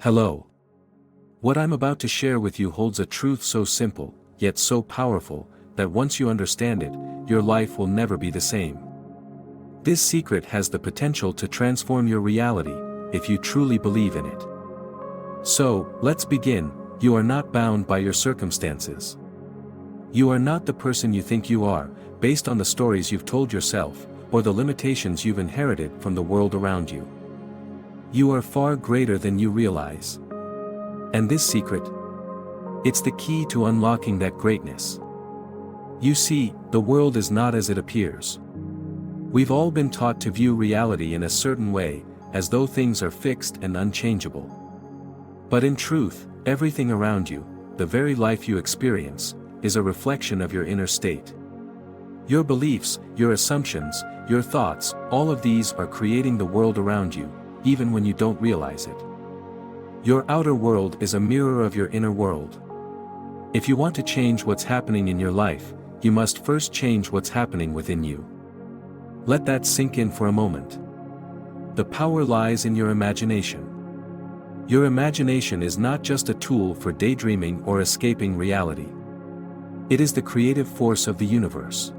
Hello. What I'm about to share with you holds a truth so simple, yet so powerful, that once you understand it, your life will never be the same. This secret has the potential to transform your reality, if you truly believe in it. So, let's begin. You are not bound by your circumstances. You are not the person you think you are, based on the stories you've told yourself, or the limitations you've inherited from the world around you. You are far greater than you realize. And this secret? It's the key to unlocking that greatness. You see, the world is not as it appears. We've all been taught to view reality in a certain way, as though things are fixed and unchangeable. But in truth, everything around you, the very life you experience, is a reflection of your inner state. Your beliefs, your assumptions, your thoughts, all of these are creating the world around you, even when you don't realize it. Your outer world is a mirror of your inner world. If you want to change what's happening in your life, you must first change what's happening within you. Let that sink in for a moment. The power lies in your imagination. Your imagination is not just a tool for daydreaming or escaping reality. It is the creative force of the universe.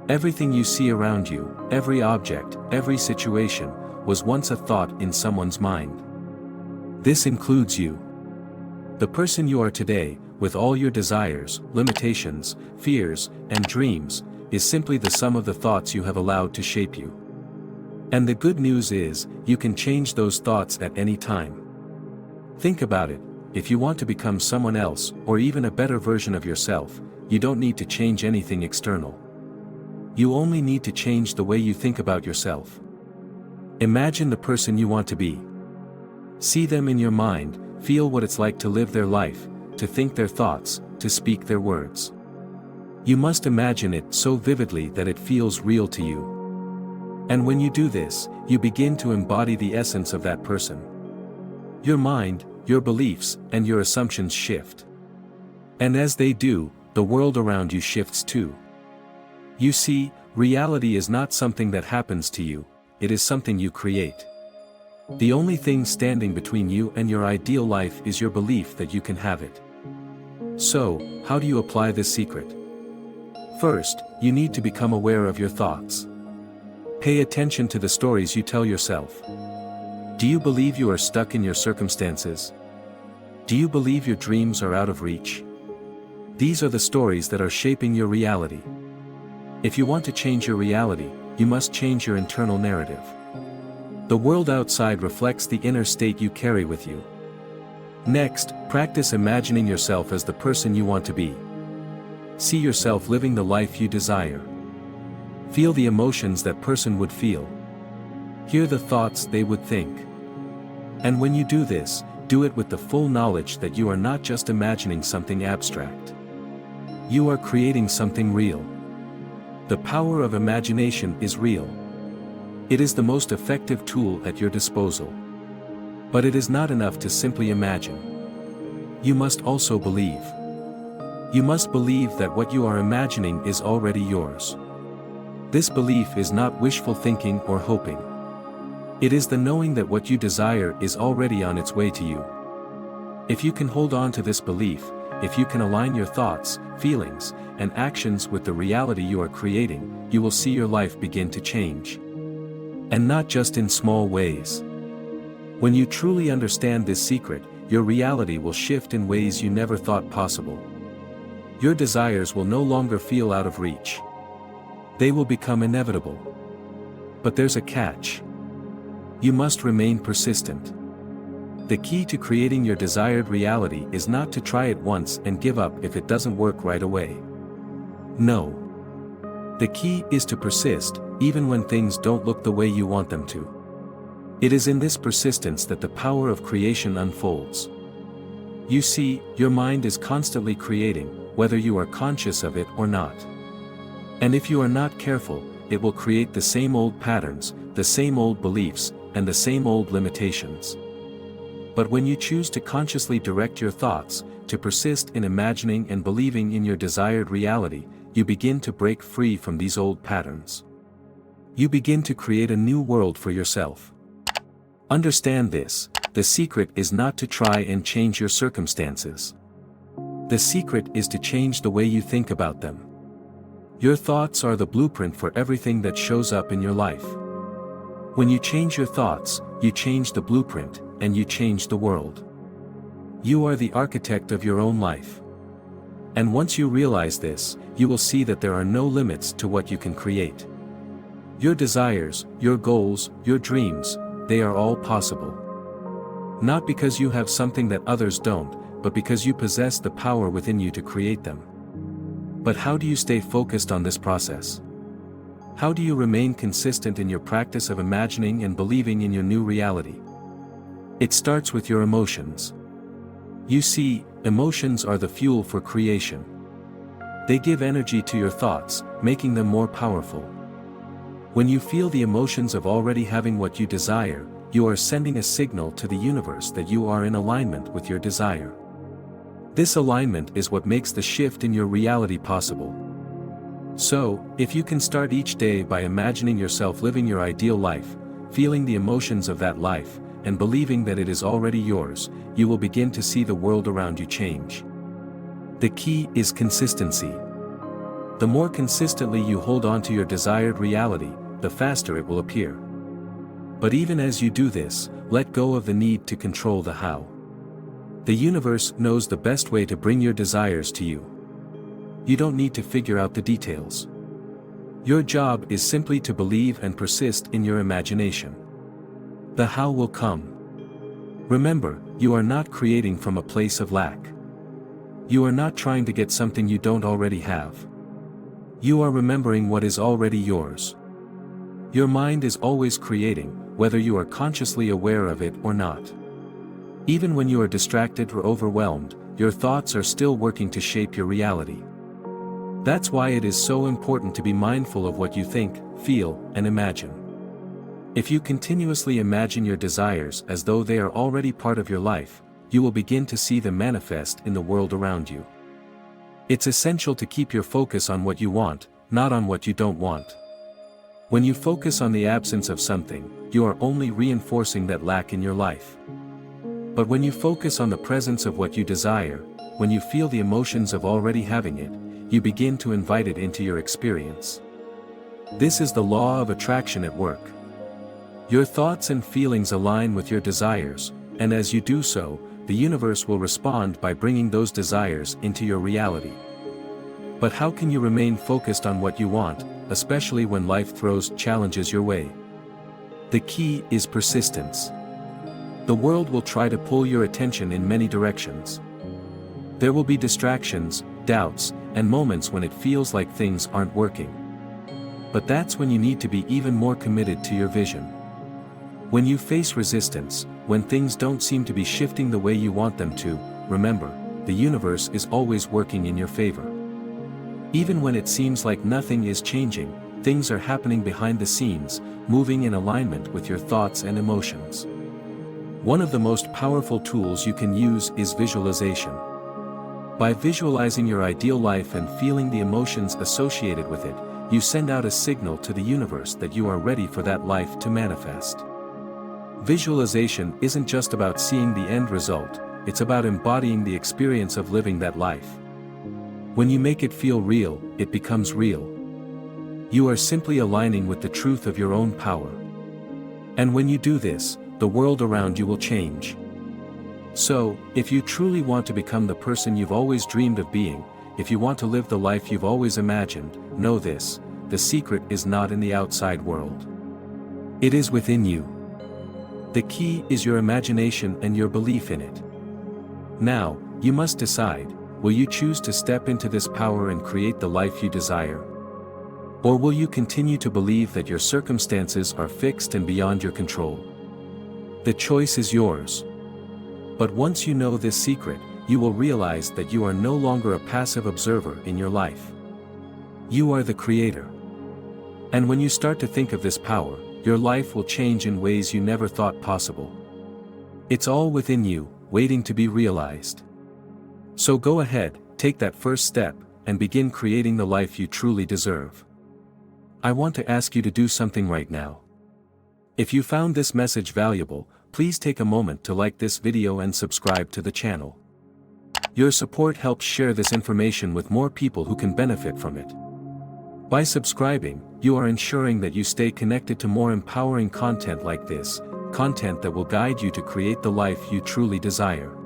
Everything you see around you, every object, every situation, was once a thought in someone's mind. This includes you. The person you are today, with all your desires, limitations, fears, and dreams, is simply the sum of the thoughts you have allowed to shape you. And the good news is, you can change those thoughts at any time. Think about it, if you want to become someone else, or even a better version of yourself, you don't need to change anything external. You only need to change the way you think about yourself. Imagine the person you want to be. See them in your mind, feel what it's like to live their life, to think their thoughts, to speak their words. You must imagine it so vividly that it feels real to you. And when you do this, you begin to embody the essence of that person. Your mind, your beliefs, and your assumptions shift. And as they do, the world around you shifts too. You see, reality is not something that happens to you, it is something you create. The only thing standing between you and your ideal life is your belief that you can have it. So, how do you apply this secret? First, you need to become aware of your thoughts. Pay attention to the stories you tell yourself. Do you believe you are stuck in your circumstances? Do you believe your dreams are out of reach? These are the stories that are shaping your reality. If you want to change your reality, you must change your internal narrative. The world outside reflects the inner state you carry with you. Next, practice imagining yourself as the person you want to be. See yourself living the life you desire. Feel the emotions that person would feel. Hear the thoughts they would think. And when you do this, do it with the full knowledge that you are not just imagining something abstract. You are creating something real. The power of imagination is real. It is the most effective tool at your disposal. But it is not enough to simply imagine. You must also believe. You must believe that what you are imagining is already yours. This belief is not wishful thinking or hoping. It is the knowing that what you desire is already on its way to you. If you can hold on to this belief, if you can align your thoughts, feelings, and actions with the reality you are creating, you will see your life begin to change. And not just in small ways. When you truly understand this secret, your reality will shift in ways you never thought possible. Your desires will no longer feel out of reach. They will become inevitable. But there's a catch. You must remain persistent. The key to creating your desired reality is not to try it once and give up if it doesn't work right away. No. The key is to persist, even when things don't look the way you want them to. It is in this persistence that the power of creation unfolds. You see, your mind is constantly creating, whether you are conscious of it or not. And if you are not careful, it will create the same old patterns, the same old beliefs, and the same old limitations. But when you choose to consciously direct your thoughts, to persist in imagining and believing in your desired reality, you begin to break free from these old patterns. You begin to create a new world for yourself. Understand this, the secret is not to try and change your circumstances. The secret is to change the way you think about them. Your thoughts are the blueprint for everything that shows up in your life. When you change your thoughts, you change the blueprint, and you change the world. You are the architect of your own life. And once you realize this, you will see that there are no limits to what you can create. Your desires, your goals, your dreams, they are all possible. Not because you have something that others don't, but because you possess the power within you to create them. But how do you stay focused on this process? How do you remain consistent in your practice of imagining and believing in your new reality? It starts with your emotions. You see, emotions are the fuel for creation. They give energy to your thoughts, making them more powerful. When you feel the emotions of already having what you desire, you are sending a signal to the universe that you are in alignment with your desire. This alignment is what makes the shift in your reality possible. So, if you can start each day by imagining yourself living your ideal life, feeling the emotions of that life, and believing that it is already yours, you will begin to see the world around you change. The key is consistency. The more consistently you hold on to your desired reality, the faster it will appear. But even as you do this, let go of the need to control the how. The universe knows the best way to bring your desires to you. You don't need to figure out the details. Your job is simply to believe and persist in your imagination. The how will come. Remember, you are not creating from a place of lack. You are not trying to get something you don't already have. You are remembering what is already yours. Your mind is always creating, whether you are consciously aware of it or not. Even when you are distracted or overwhelmed, your thoughts are still working to shape your reality. That's why it is so important to be mindful of what you think, feel, and imagine. If you continuously imagine your desires as though they are already part of your life, you will begin to see them manifest in the world around you. It's essential to keep your focus on what you want, not on what you don't want. When you focus on the absence of something, you are only reinforcing that lack in your life. But when you focus on the presence of what you desire, when you feel the emotions of already having it, you begin to invite it into your experience. This is the law of attraction at work. Your thoughts and feelings align with your desires, and as you do so, the universe will respond by bringing those desires into your reality. But how can you remain focused on what you want, especially when life throws challenges your way? The key is persistence. The world will try to pull your attention in many directions. There will be distractions, doubts, and moments when it feels like things aren't working. But that's when you need to be even more committed to your vision. When you face resistance, when things don't seem to be shifting the way you want them to, remember, the universe is always working in your favor. Even when it seems like nothing is changing, things are happening behind the scenes, moving in alignment with your thoughts and emotions. One of the most powerful tools you can use is visualization. By visualizing your ideal life and feeling the emotions associated with it, you send out a signal to the universe that you are ready for that life to manifest. Visualization isn't just about seeing the end result, it's about embodying the experience of living that life. When you make it feel real, it becomes real. You are simply aligning with the truth of your own power. And when you do this, the world around you will change. So, if you truly want to become the person you've always dreamed of being, if you want to live the life you've always imagined, know this: the secret is not in the outside world. It is within you. The key is your imagination and your belief in it. Now, you must decide, will you choose to step into this power and create the life you desire? Or will you continue to believe that your circumstances are fixed and beyond your control? The choice is yours. But once you know this secret, you will realize that you are no longer a passive observer in your life. You are the creator. And when you start to think of this power, your life will change in ways you never thought possible. It's all within you, waiting to be realized. So go ahead, take that first step, and begin creating the life you truly deserve. I want to ask you to do something right now. If you found this message valuable, please take a moment to like this video and subscribe to the channel. Your support helps share this information with more people who can benefit from it. By subscribing, you are ensuring that you stay connected to more empowering content like this, content that will guide you to create the life you truly desire.